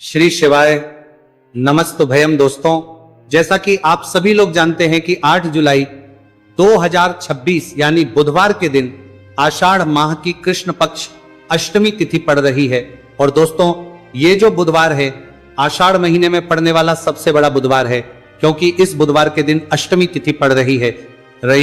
श्री शिवाय नमस्तुभयम। दोस्तों, जैसा कि आप सभी लोग जानते हैं कि 8 जुलाई 2026 यानी बुधवार के दिन आषाढ़ माह की कृष्ण पक्ष अष्टमी तिथि पड़ रही है। और दोस्तों, ये जो बुधवार है आषाढ़ महीने में पड़ने वाला सबसे बड़ा बुधवार है, क्योंकि इस बुधवार के दिन अष्टमी तिथि पड़ रही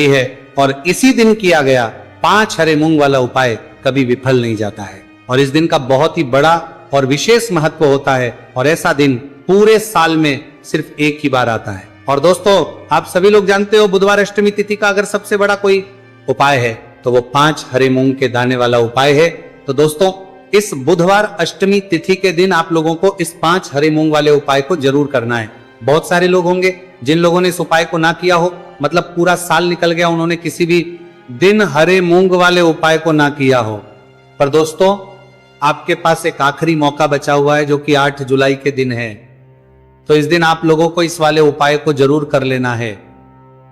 है और इसी दिन किया गया 5 हरे मूंग वाला उपाय कभी विफल नहीं जाता है। और इस दिन का बहुत ही बड़ा और विशेष महत्व होता है और ऐसा दिन पूरे साल में सिर्फ एक ही बार आता है। और दोस्तों, आप सभी लोग जानते हो बुधवार अष्टमी तिथि का अगर सबसे बड़ा कोई उपाय है तो वो 5 हरे मूंग के दाने वाला उपाय है। तो दोस्तों, इस बुधवार अष्टमी तिथि के दिन आप लोगों को इस 5 हरे मूंग वाले उपाय को जरूर करना है। बहुत सारे लोग होंगे जिन लोगों ने इस उपाय को ना किया हो, मतलब पूरा साल निकल गया उन्होंने किसी भी दिन हरे मूंग वाले उपाय को ना किया हो। पर दोस्तों, आपके पास एक आखिरी मौका बचा हुआ है जो कि 8 जुलाई के दिन है। तो इस दिन आप लोगों को इस वाले उपाय को जरूर कर लेना है।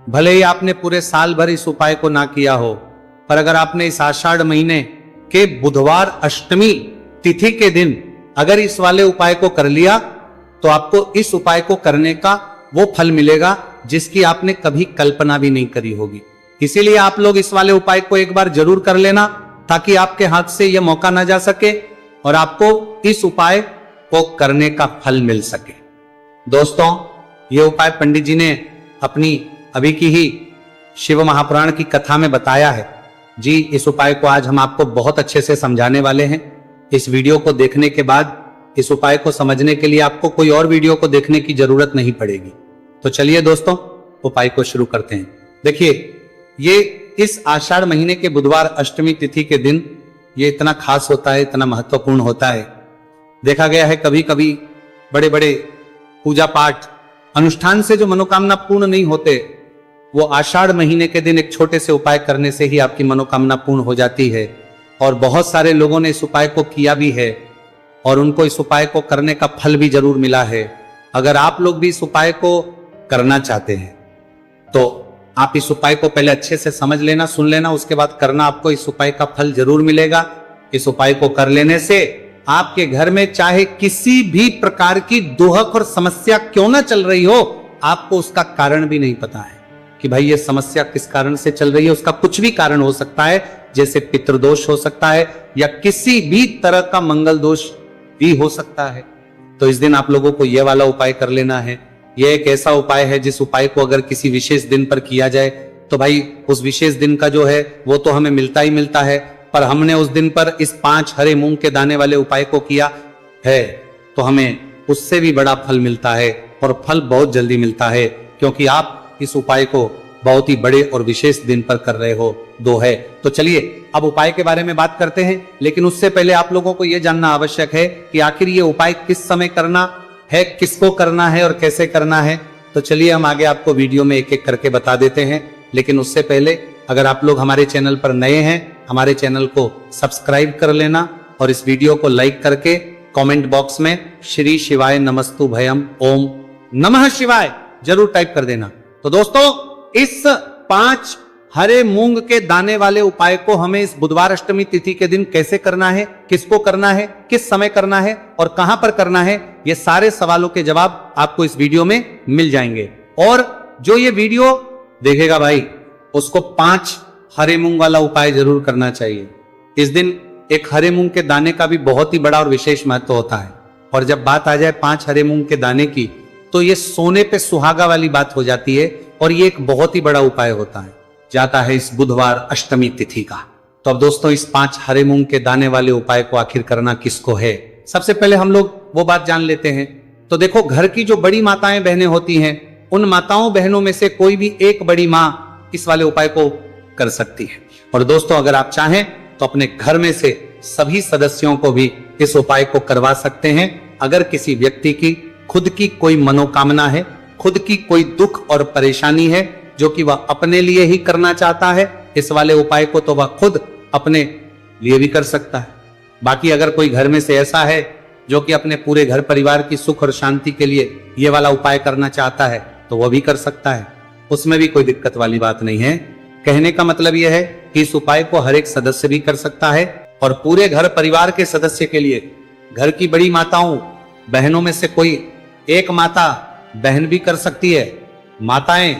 भले ही आपने पूरे साल भर इस उपाय को ना किया हो, पर अगर आपने इस आषाढ़ महीने के बुधवार अष्टमी तिथि के दिन अगर इस वाले उपाय को कर लिया तो आपको इस उपाय को करने का वो फल मिलेगा जिसकी आपने कभी कल्पना भी नहीं करी होगी। इसीलिए आप लोग इस वाले उपाय को एक बार जरूर कर लेना, ताकि आपके हाथ से यह मौका ना जा सके और आपको इस उपाय को करने का फल मिल सके। दोस्तों, यह उपाय पंडित जी ने अपनी अभी की ही शिव महापुराण की कथा में बताया है जी। इस उपाय को आज हम आपको बहुत अच्छे से समझाने वाले हैं। इस वीडियो को देखने के बाद इस उपाय को समझने के लिए आपको कोई और वीडियो को देखने की जरूरत नहीं पड़ेगी। तो चलिए दोस्तों, उपाय को शुरू करते हैं। देखिए, ये इस आषाढ़ महीने के बुधवार अष्टमी तिथि के दिन ये इतना खास होता है, इतना महत्वपूर्ण होता है। देखा गया है कभी कभी बड़े बड़े पूजा पाठ अनुष्ठान से जो मनोकामना पूर्ण नहीं होते, वो आषाढ़ महीने के दिन एक छोटे से उपाय करने से ही आपकी मनोकामना पूर्ण हो जाती है। और बहुत सारे लोगों ने इस उपाय को किया भी है और उनको इस उपाय को करने का फल भी जरूर मिला है। अगर आप लोग भी इस उपाय को करना चाहते हैं तो आप इस उपाय को पहले अच्छे से समझ लेना, सुन लेना, उसके बाद करना। आपको इस उपाय का फल जरूर मिलेगा। इस उपाय को कर लेने से आपके घर में चाहे किसी भी प्रकार की दुहक और समस्या क्यों ना चल रही हो, आपको उसका कारण भी नहीं पता है कि भाई ये समस्या किस कारण से चल रही है। उसका कुछ भी कारण हो सकता है, जैसे पितृदोष हो सकता है या किसी भी तरह का मंगल दोष भी हो सकता है। तो इस दिन आप लोगों को यह वाला उपाय कर लेना है। यह एक ऐसा उपाय है जिस उपाय को अगर किसी विशेष दिन पर किया जाए तो भाई उस विशेष दिन का जो है वो तो हमें मिलता ही मिलता है। पर हमने उस दिन पर इस 5 हरे मूंग के दाने वाले उपाय को किया है तो हमें उससे भी बड़ा फल मिलता है, और फल बहुत जल्दी मिलता है, क्योंकि आप इस उपाय को बहुत ही बड़े और विशेष दिन पर कर रहे हो। दो है। तो चलिए अब उपाय के बारे में बात करते हैं, लेकिन उससे पहले आप लोगों को यह जानना आवश्यक है कि आखिर ये उपाय किस समय करना है, किसको करना है और कैसे करना है। तो चलिए हम आगे आपको वीडियो में एक एक करके बता देते हैं। लेकिन उससे पहले अगर आप लोग हमारे चैनल पर नए हैं, हमारे चैनल को सब्सक्राइब कर लेना और इस वीडियो को लाइक करके कमेंट बॉक्स में श्री शिवाय नमस्तुभयम ओम नमः शिवाय जरूर टाइप कर देना। तो दोस्तों, इस 5 हरे मूंग के दाने वाले उपाय को हमें इस बुधवार अष्टमी तिथि के दिन कैसे करना है, किसको करना है, किस समय करना है और कहां पर करना है, ये सारे सवालों के जवाब आपको इस वीडियो में मिल जाएंगे। और जो ये वीडियो देखेगा भाई, उसको 5 हरे मूंग वाला उपाय जरूर करना चाहिए। इस दिन एक हरे मूंग के दाने का भी बहुत ही बड़ा और विशेष महत्व होता है। और जब बात आ जाए 5 हरे मूंग के दाने की, तो ये सोने पे सुहागा वाली बात हो जाती है और ये एक बहुत ही बड़ा उपाय होता है, जाता है इस बुधवार अष्टमी तिथि का। तो अब दोस्तों, इस 5 हरे मूंग के दाने वाले उपाय को आखिर करना किसको है, सबसे पहले हम लोग वो बात जान लेते हैं। तो देखो, घर की जो बड़ी माताएं बहनें होती हैं, उन माताओं बहनों में से कोई भी एक बड़ी मां इस वाले उपाय को कर सकती है। और दोस्तों, अगर आप चाहें तो अपने घर में से सभी सदस्यों को भी इस उपाय को करवा सकते हैं। अगर किसी व्यक्ति की खुद की कोई मनोकामना है, खुद की कोई दुख और परेशानी है जो कि वह अपने लिए ही करना चाहता है, इस वाले उपाय को तो वह खुद अपने लिए भी कर सकता है। बाकी अगर कोई घर में से ऐसा है जो कि अपने पूरे घर परिवार की सुख और शांति के लिए ये वाला उपाय करना चाहता है, तो वह भी कर सकता है। उसमें भी कोई दिक्कत वाली बात नहीं है। कहने का मतलब यह है कि इस उपाय को हर एक सदस्य भी कर सकता है और पूरे घर परिवार के सदस्य के लिए, घर की बड़ी माताओं बहनों में से कोई एक माता बहन भी कर सकती है। माताएं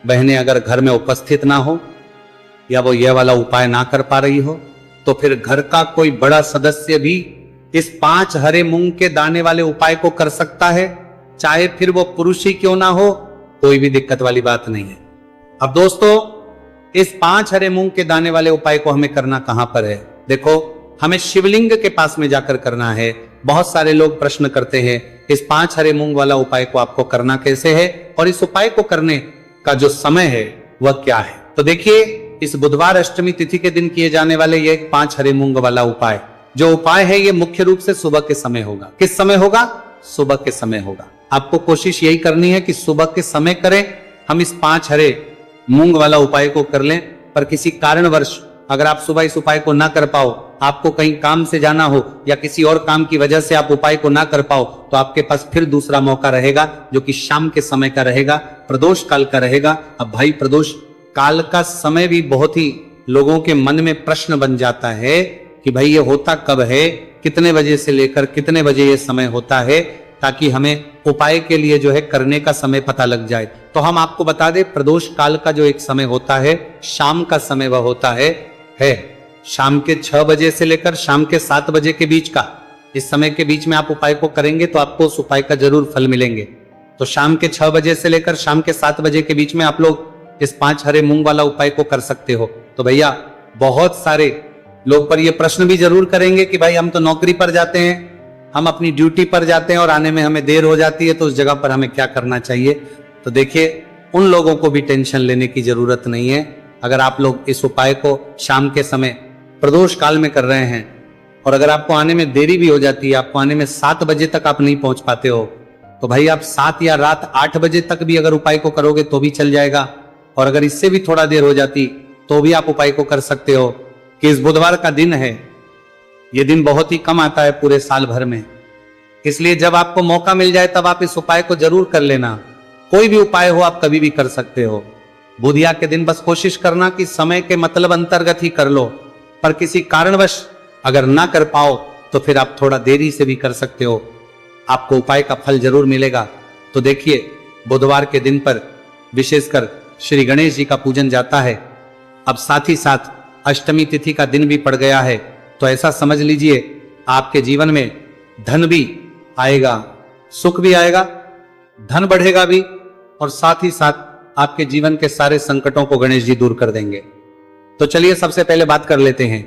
बहनें अगर घर में उपस्थित ना हो या वो ये वाला उपाय ना कर पा रही हो तो फिर घर का कोई बड़ा सदस्य भी इस 5 हरे मूंग के दाने वाले उपाय को कर सकता है, चाहे फिर वो पुरुष ही क्यों ना हो, कोई भी दिक्कत वाली बात नहीं है। अब दोस्तों, इस 5 हरे मूंग के दाने वाले उपाय को हमें करना कहां पर है? देखो, हमें शिवलिंग के पास में जाकर करना है। बहुत सारे लोग प्रश्न करते हैं इस 5 हरे मूंग वाला उपाय को आपको करना कैसे है और इस उपाय को करने का जो समय है वह क्या है। तो देखिए, इस बुधवार अष्टमी तिथि के दिन किए जाने वाले ये 5 हरे मूंग वाला उपाय, जो उपाय है ये मुख्य रूप से सुबह के समय होगा। किस समय होगा? सुबह के समय होगा। आपको कोशिश यही करनी है कि सुबह के समय करें। हम इस 5 हरे मूंग वाला उपाय को कर लें, पर किसी कारणवश अगर आप सुबह इस उपाय को ना कर पाओ, आपको कहीं काम से जाना हो या किसी और काम की वजह से आप उपाय को ना कर पाओ, तो आपके पास फिर दूसरा मौका रहेगा जो कि शाम के समय का रहेगा, प्रदोष काल का रहेगा। अब भाई, प्रदोष काल का समय भी बहुत ही लोगों के मन में प्रश्न बन जाता है कि भाई ये होता कब है, कितने बजे से लेकर कितने बजे ये समय होता है, ताकि हमें उपाय के लिए जो है करने का समय पता लग जाए। तो हम आपको बता दें, प्रदोष काल का जो एक समय होता है, शाम का समय वह होता है शाम के 6 बजे से लेकर शाम के 7 बजे के बीच का। इस समय के बीच में आप उपाय को करेंगे तो आपको उस उपाय का जरूर फल मिलेंगे। तो शाम के 6 बजे से लेकर शाम के 7 बजे के बीच में आप लोग इस 5 हरे मूंग वाला उपाय को कर सकते हो। तो भैया, बहुत सारे लोग पर ये प्रश्न भी जरूर करेंगे कि भाई हम तो नौकरी पर जाते हैं, हम अपनी ड्यूटी पर जाते हैं और आने में हमें देर हो जाती है, तो उस जगह पर हमें क्या करना चाहिए? तो देखिए, उन लोगों को भी टेंशन लेने की जरूरत नहीं है। अगर आप लोग इस उपाय को शाम के समय प्रदोष काल में कर रहे हैं और अगर आपको आने में देरी भी हो जाती है, आपको आने में 7 बजे तक आप नहीं पहुंच पाते हो, तो भाई आप 7 या रात 8 बजे तक भी अगर उपाय को करोगे तो भी चल जाएगा। और अगर इससे भी थोड़ा देर हो जाती तो भी आप उपाय को कर सकते हो। कि इस बुधवार का दिन है, यह दिन बहुत ही कम आता है पूरे साल भर में, इसलिए जब आपको मौका मिल जाए तब आप इस उपाय को जरूर कर लेना। कोई भी उपाय हो आप कभी भी कर सकते हो। बुधिया के दिन बस कोशिश करना कि समय के मतलब अंतर्गत ही कर लो, पर किसी कारणवश अगर ना कर पाओ तो फिर आप थोड़ा देरी से भी कर सकते हो, आपको उपाय का फल जरूर मिलेगा। तो देखिए, बुधवार के दिन पर विशेषकर श्री गणेश जी का पूजन जाता है। अब साथ ही साथ अष्टमी तिथि का दिन भी पड़ गया है, तो ऐसा समझ लीजिए आपके जीवन में धन भी आएगा, सुख भी आएगा, धन बढ़ेगा भी, और साथ ही साथ आपके जीवन के सारे संकटों को गणेश जी दूर कर देंगे। तो चलिए सबसे पहले बात कर लेते हैं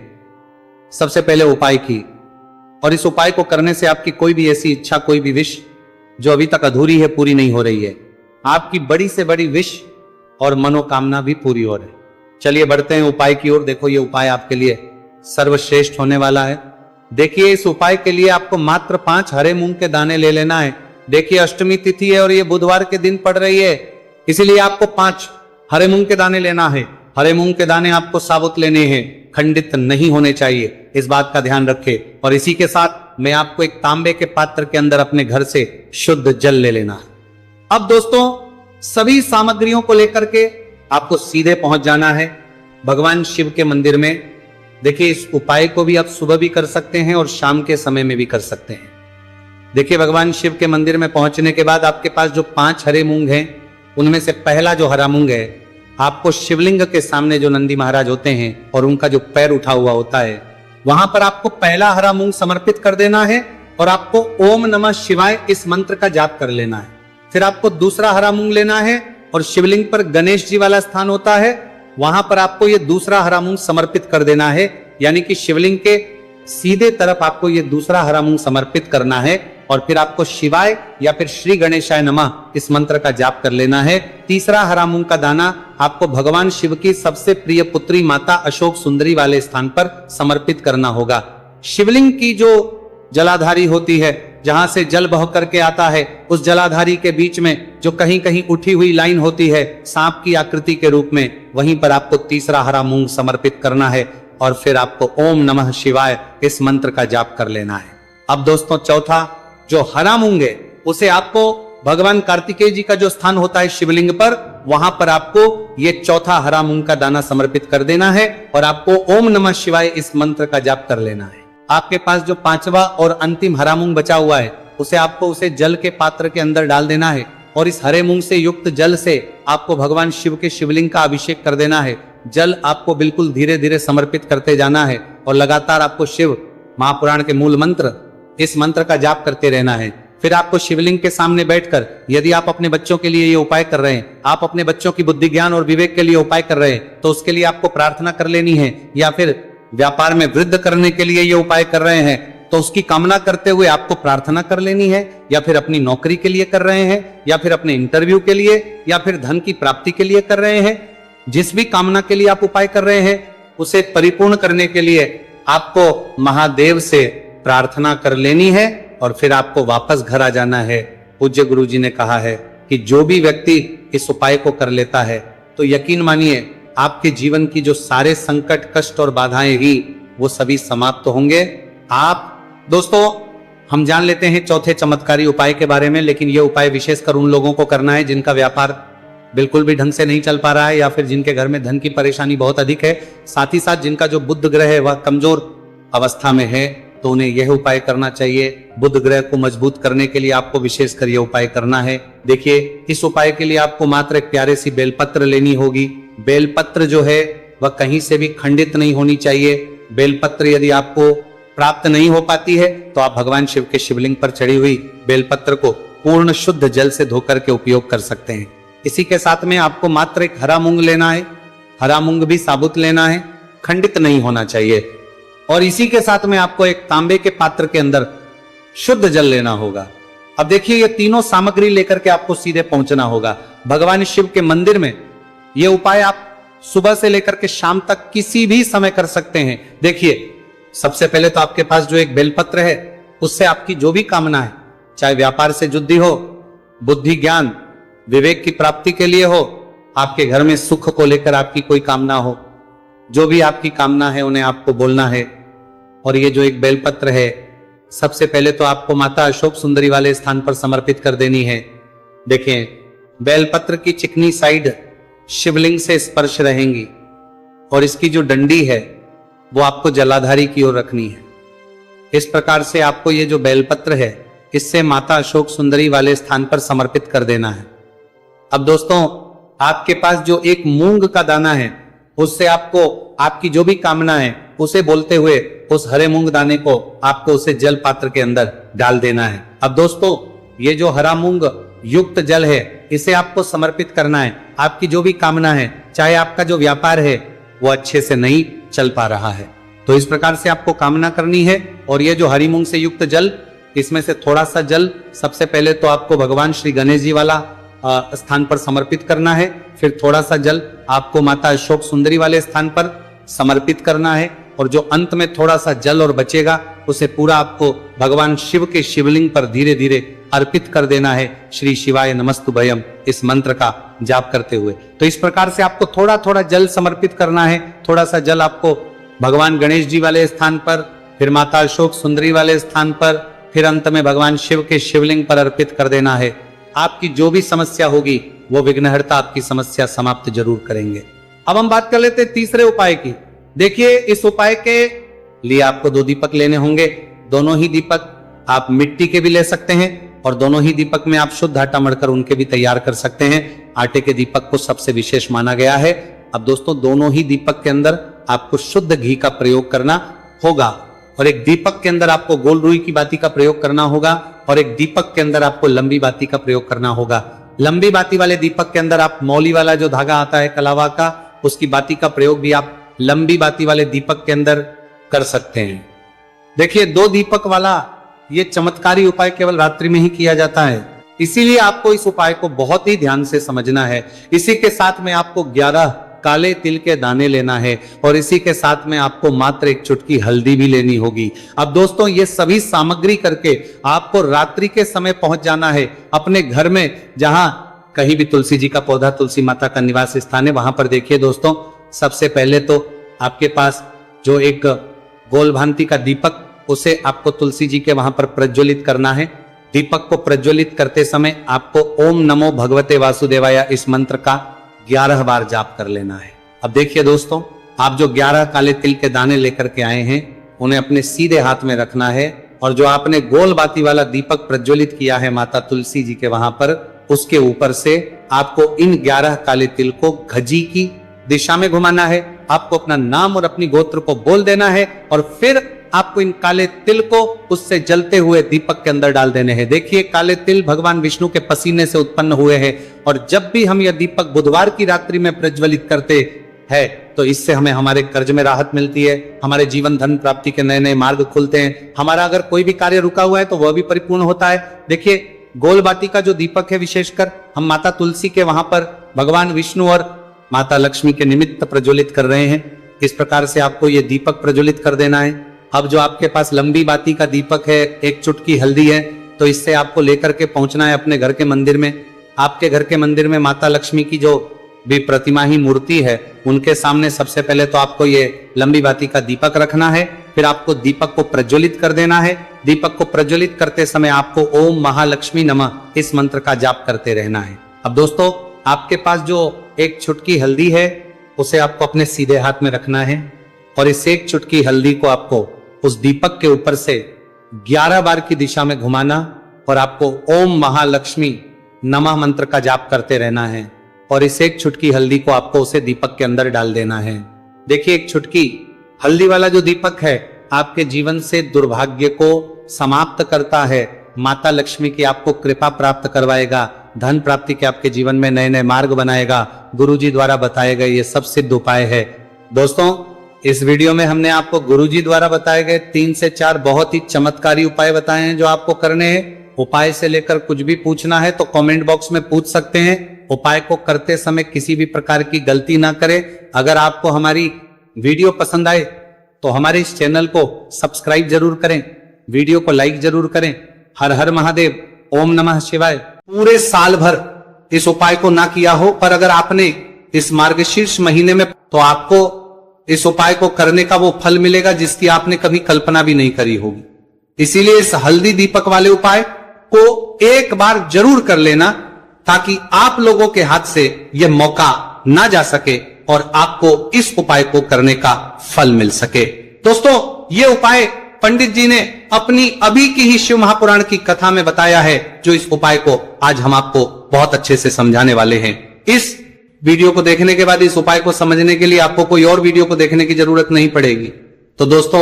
सबसे पहले उपाय की। और इस उपाय को करने से आपकी कोई भी ऐसी इच्छा, कोई भी विश जो अभी तक अधूरी है, पूरी नहीं हो रही है। आपकी बड़ी से बड़ी विश और मनोकामना भी पूरी हो रही। चलिए बढ़ते हैं उपाय की ओर। देखो, ये उपाय आपके लिए सर्वश्रेष्ठ होने वाला है। देखिए, इस उपाय के लिए आपको मात्र 5 हरे मूंग के दाने ले लेना है। देखिए, अष्टमी तिथि है और ये बुधवार के दिन पड़ रही है, इसीलिए आपको 5 हरे मूंग के दाने लेना है। हरे मूंग के दाने आपको साबुत लेने हैं, खंडित नहीं होने चाहिए, इस बात का ध्यान रखें। और इसी के साथ मैं आपको एक तांबे के पात्र के अंदर अपने घर से शुद्ध जल ले लेना है। अब दोस्तों, सभी सामग्रियों को लेकर के आपको सीधे पहुंच जाना है भगवान शिव के मंदिर में। देखिए, इस उपाय को भी आप सुबह भी कर सकते हैं और शाम के समय में भी कर सकते हैं। देखिए, भगवान शिव के मंदिर में पहुंचने के बाद आपके पास जो 5 हरे मूंग हैं, उनमें से पहला जो हरा मूंग है, आपको शिवलिंग के सामने जो नंदी महाराज होते हैं और उनका जो पैर उठा हुआ होता है, वहां पर आपको पहला हरा मूंग समर्पित कर देना है और आपको ओम नमः शिवाय इस मंत्र का जाप कर लेना है। फिर आपको दूसरा हरा मूंग लेना है और शिवलिंग पर गणेश जी वाला स्थान होता है, वहां पर आपको ये दूसरा हरा मूंग समर्पित कर देना है। यानी कि शिवलिंग के सीधे तरफ आपको ये दूसरा हरा मूंग समर्पित करना है और फिर आपको शिवाय या फिर श्री गणेशाय नमः इस मंत्र का जाप कर लेना है। तीसरा हरा मूंग का दाना आपको भगवान शिव की सबसे प्रिय पुत्री माता अशोक सुंदरी वाले स्थान पर समर्पित करना होगा। शिवलिंग की जो जलाधारी होती है, जहां से जल बह करके आता है, उस जलाधारी के बीच में जो कहीं कहीं उठी हुई लाइन होती है सांप की आकृति के रूप में, वहीं पर आपको तीसरा हरा मूंग समर्पित करना है और फिर आपको ओम नमः शिवाय इस मंत्र का जाप कर लेना है। अब दोस्तों, चौथा जो हरा मूंग है, उसे आपको भगवान कार्तिकेय जी का जो स्थान होता है शिवलिंग पर, वहां पर आपको ये चौथा हरा मूंग का दाना समर्पित कर देना है और आपको ओम नमः शिवाय इस मंत्र का जाप कर लेना है। आपके पास जो पांचवा और अंतिम हरा मूंग बचा हुआ है उसे जल के पात्र के अंदर डाल देना है और इस हरे मूंग से युक्त जल से आपको भगवान शिव के शिवलिंग का अभिषेक कर देना है। जल आपको बिल्कुल धीरे धीरे समर्पित करते जाना है और लगातार आपको शिव महापुराण के मूल मंत्र, इस मंत्र का जाप करते रहना है। फिर आपको शिवलिंग के सामने बैठकर, यदि आप अपने बच्चों के लिए ये उपाय कर रहे हैं, आप अपने बच्चों की बुद्धि ज्ञान और विवेक के लिए उपाय कर रहे हैं, तो उसके लिए आपको प्रार्थना कर लेनी है। या फिर व्यापार में वृद्धि करने के लिए ये उपाय कर रहे हैं तो उसकी कामना करते हुए आपको प्रार्थना कर लेनी है। या फिर अपनी नौकरी के लिए कर रहे हैं, या फिर अपने इंटरव्यू के लिए, या फिर धन की प्राप्ति के लिए कर रहे हैं, जिस भी कामना के लिए आप उपाय कर रहे हैं उसे परिपूर्ण करने के लिए आपको महादेव से प्रार्थना कर लेनी है और फिर आपको वापस घर आ जाना है। पूज्य गुरु जी ने कहा है कि जो भी व्यक्ति इस उपाय को कर लेता है तो यकीन मानिए आपके जीवन की जो सारे संकट, कष्ट और बाधाएं ही वो सभी समाप्त होंगे। आप दोस्तों, हम जान लेते हैं चौथे चमत्कारी उपाय के बारे में, लेकिन यह उपाय विशेषकर उन लोगों को करना है जिनका व्यापार बिल्कुल भी ढंग से नहीं चल पा रहा है, या फिर जिनके घर में धन की परेशानी बहुत अधिक है, साथ ही साथ जिनका जो बुध ग्रह है वह कमजोर अवस्था में है, तो उन्हें यह उपाय करना चाहिए। बुध ग्रह को मजबूत करने के लिए आपको विशेषकर यह उपाय करना है। देखिए, इस उपाय के लिए आपको मात्र एक प्यारे सी बेलपत्र लेनी होगी। बेलपत्र जो है वह कहीं से भी खंडित नहीं होनी चाहिए। बेलपत्र यदि आपको प्राप्त नहीं हो पाती है तो आप भगवान शिव के शिवलिंग पर चढ़ी हुई बेलपत्र को पूर्ण शुद्ध जल से धोकर के उपयोग कर सकते हैं। इसी के साथ में आपको मात्र एक हरा मूंग लेना है। हरा मूंग भी साबुत लेना है, खंडित नहीं होना चाहिए। और इसी के साथ में आपको एक तांबे के पात्र के अंदर शुद्ध जल लेना होगा। अब देखिए, ये तीनों सामग्री लेकर के आपको सीधे पहुंचना होगा भगवान शिव के मंदिर में। ये उपाय आप सुबह से लेकर के शाम तक किसी भी समय कर सकते हैं। देखिए, सबसे पहले तो आपके पास जो एक बेलपत्र है उससे आपकी जो भी कामना है, चाहे व्यापार से जुड़ी हो, बुद्धि ज्ञान विवेक की प्राप्ति के लिए हो, आपके घर में सुख को लेकर आपकी कोई कामना हो, जो भी आपकी कामना है उन्हें आपको बोलना है। और ये जो एक बेलपत्र है सबसे पहले तो आपको माता अशोक सुंदरी वाले स्थान पर समर्पित कर देनी है। देखें, बेलपत्र की चिकनी साइड शिवलिंग से स्पर्श रहेंगी और इसकी जो डंडी है वो आपको जलाधारी की ओर रखनी है। इस प्रकार से आपको ये जो बेलपत्र है इससे माता अशोक सुंदरी वाले स्थान पर समर्पित कर देना है। अब दोस्तों, आपके पास जो एक मूंग का दाना है उससे आपको आपकी जो भी कामना है उसे बोलते हुए उस हरे मूंग दाने को आपको उसे जल पात्र के अंदर डाल देना है। अब दोस्तों, ये जो हरा मूंग युक्त जल है इसे आपको समर्पित करना है। आपकी जो भी कामना है, चाहे आपका जो व्यापार है वो अच्छे से नहीं चल पा रहा है, तो इस प्रकार से आपको कामना करनी है। और ये जो हरी मूंग से युक्त जल, इसमें से थोड़ा सा जल सबसे पहले तो आपको भगवान श्री गणेश जी वाला स्थान पर समर्पित करना है। फिर थोड़ा सा जल आपको माता अशोक सुंदरी वाले स्थान पर समर्पित करना है और जो अंत में थोड़ा सा जल और बचेगा उसे पूरा आपको भगवान शिव के शिवलिंग पर धीरे धीरे अर्पित कर देना है। श्री शिवाय नमस्तुभयम इस मंत्र का जाप करते हुए। तो इस प्रकार से आपको थोड़ा थोड़ा जल समर्पित करना है। थोड़ा सा जल आपको भगवान गणेश जी वाले स्थान पर, फिर माता अशोक सुंदरी वाले स्थान पर, फिर अंत में भगवान शिव के शिवलिंग पर अर्पित कर देना है। आपकी जो भी समस्या होगी वो विघ्नहर्ता आपकी समस्या समाप्त जरूर करेंगे। अब हम बात कर लेते हैं तीसरे उपाय की। देखिए, इस उपाय के लिए आपको 2 दीपक लेने होंगे। दोनों ही दीपक आप मिट्टी के भी ले सकते हैं और दोनों ही दीपक में आप शुद्ध आटा मढ़कर उनके भी तैयार कर सकते हैं। आटे के दीपक को सबसे विशेष माना गया है। अब दोस्तों, दोनों ही दीपक के अंदर आपको शुद्ध घी का प्रयोग करना होगा और एक दीपक के अंदर आपको गोल रुई की बाती का प्रयोग करना होगा और एक दीपक के अंदर आपको लंबी बाती का प्रयोग करना होगा। लंबी बाती वाले दीपक के अंदर आप मौली वाला जो धागा आता है कलावा का, उसकी बाती का प्रयोग भी आप लंबी बाती वाले दीपक के अंदर कर सकते हैं। देखिए, 2 दीपक वाला ये चमत्कारी उपाय केवल रात्रि में ही किया जाता है, इसीलिए आपको इस उपाय को बहुत ही ध्यान से समझना है। इसी के साथ में आपको 11 काले तिल के दाने लेना है और इसी के साथ में आपको मात्र एक चुटकी हल्दी भी लेनी होगी। अब दोस्तों, ये सभी सामग्री करके आपको रात्रि के समय पहुंच जाना है अपने घर में, जहां कहीं भी तुलसी जी का पौधा, तुलसी माता का निवास स्थान है, वहां पर देखिए दोस्तों, सबसे पहले तो आपके पास जो एक गोल भांति का दीपक, उसे आपको तुलसी जी के वहां पर प्रज्वलित करना है। दीपक को प्रज्वलित करते समय आपको ओम नमो भगवते वासुदेवाय इस मंत्र का 11 बार जाप कर लेना है। अब देखिए दोस्तों, आप जो 11 काले तिल के दाने लेकर के आए हैं, उन्हें अपने सीधे हाथ में रखना है और जो आपने गोल बाती वाला दीपक प्रज्वलित किया है माता तुलसी जी के वहां पर, उसके ऊपर से आपको इन 11 काले तिल को घजी की दिशा में घुमाना है। आपको अपना नाम और अपनी गोत्र को बोल देना है और फिर आपको इन काले तिल को उससे जलते हुए दीपक के अंदर डाल देने हैं। देखिए, काले तिल भगवान विष्णु के पसीने से उत्पन्न हुए हैं और जब भी हम यह दीपक बुधवार की रात्रि में प्रज्वलित करते है तो इससे हमें हमारे कर्ज में राहत मिलती है, हमारे जीवन धन प्राप्ति के नए नए मार्ग खुलते हैं, हमारा अगर कोई भी कार्य रुका हुआ है तो वह भी परिपूर्ण होता है। देखिए, गोल बाती का जो दीपक है विशेषकर हम माता तुलसी के वहां पर भगवान विष्णु और माता लक्ष्मी के निमित्त प्रज्वलित कर रहे हैं। इस प्रकार से आपको ये दीपक प्रज्वलित कर देना है। अब जो आपके पास लंबी बाती का दीपक है, एक चुटकी हल्दी है, तो इससे आपको लेकर के पहुंचना है अपने घर के मंदिर में। आपके घर के मंदिर में माता लक्ष्मी की जो भी प्रतिमा ही मूर्ति है, उनके सामने सबसे पहले तो आपको ये लंबी बाती का दीपक रखना है। फिर आपको दीपक को प्रज्वलित कर देना है। दीपक को प्रज्वलित करते समय आपको ओम महालक्ष्मी नमः इस मंत्र का जाप करते रहना है। अब दोस्तों, आपके पास जो एक चुटकी हल्दी है उसे आपको अपने सीधे हाथ में रखना है और इस एक चुटकी हल्दी को आपको उस दीपक के ऊपर से 11 बार की दिशा में घुमाना और आपको ओम महालक्ष्मी नमः मंत्र का जाप करते रहना है और इस एक चुटकी हल्दी को आपको उसे दीपक के अंदर डाल देना है। देखिए, एक चुटकी हल्दी वाला जो दीपक है आपके जीवन से दुर्भाग्य को समाप्त करता है, माता लक्ष्मी की आपको कृपा प्राप्त करवाएगा, धन प्राप्ति के आपके जीवन में नए नए मार्ग बनाएगा। गुरुजी द्वारा बताए गए ये सब सिद्ध उपाय है। दोस्तों, इस वीडियो में हमने आपको गुरुजी द्वारा बताए गए 3 से 4 बहुत ही चमत्कारी उपाय बताए हैं जो आपको करने हैं। उपाय से लेकर कुछ भी पूछना है तो कमेंट बॉक्स में पूछ सकते हैं। उपाय को करते समय किसी भी प्रकार की गलती ना करें। अगर आपको हमारी वीडियो पसंद आए तो हमारे इस चैनल को सब्सक्राइब जरूर करें, वीडियो को लाइक जरूर करें। हर हर महादेव, ओम नमः शिवाय। पूरे साल भर इस उपाय को ना किया हो, पर अगर आपने इस मार्गशीर्ष महीने में, तो आपको इस उपाय को करने का वो फल मिलेगा जिसकी आपने कभी कल्पना भी नहीं करी होगी। इसीलिए इस हल्दी दीपक वाले उपाय को एक बार जरूर कर लेना ताकि आप लोगों के हाथ से यह मौका ना जा सके और आपको इस उपाय को करने का फल मिल सके। दोस्तों, ये उपाय पंडित जी ने अपनी अभी की ही शिव महापुराण की कथा में बताया है, जो इस उपाय को आज हम आपको बहुत अच्छे से समझाने वाले हैं। इस वीडियो को देखने के बाद इस उपाय को समझने के लिए आपको कोई और वीडियो को देखने की जरूरत नहीं पड़ेगी। तो दोस्तों,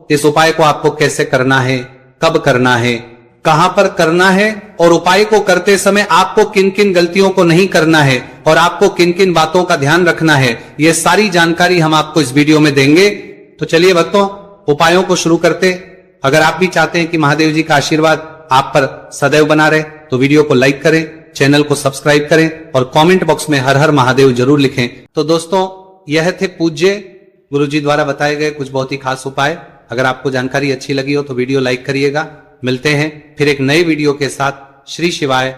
इस उपाय को आपको कैसे करना है, कब करना है, कहां पर करना है और उपाय को करते समय आपको किन किन गलतियों को नहीं करना है और आपको किन किन बातों का ध्यान रखना है, यह सारी जानकारी हम आपको इस वीडियो में देंगे। तो चलिए भक्तों, उपायों को शुरू करते। अगर आप भी चाहते हैं कि महादेव जी का आशीर्वाद आप पर सदैव बना रहे तो वीडियो को लाइक करें, चैनल को सब्सक्राइब करें और कमेंट बॉक्स में हर हर महादेव जरूर लिखें। तो दोस्तों, यह थे पूज्य गुरुजी द्वारा बताए गए कुछ बहुत ही खास उपाय। अगर आपको जानकारी अच्छी लगी हो तो वीडियो लाइक करिएगा। मिलते हैं फिर एक नए वीडियो के साथ। श्री शिवाय।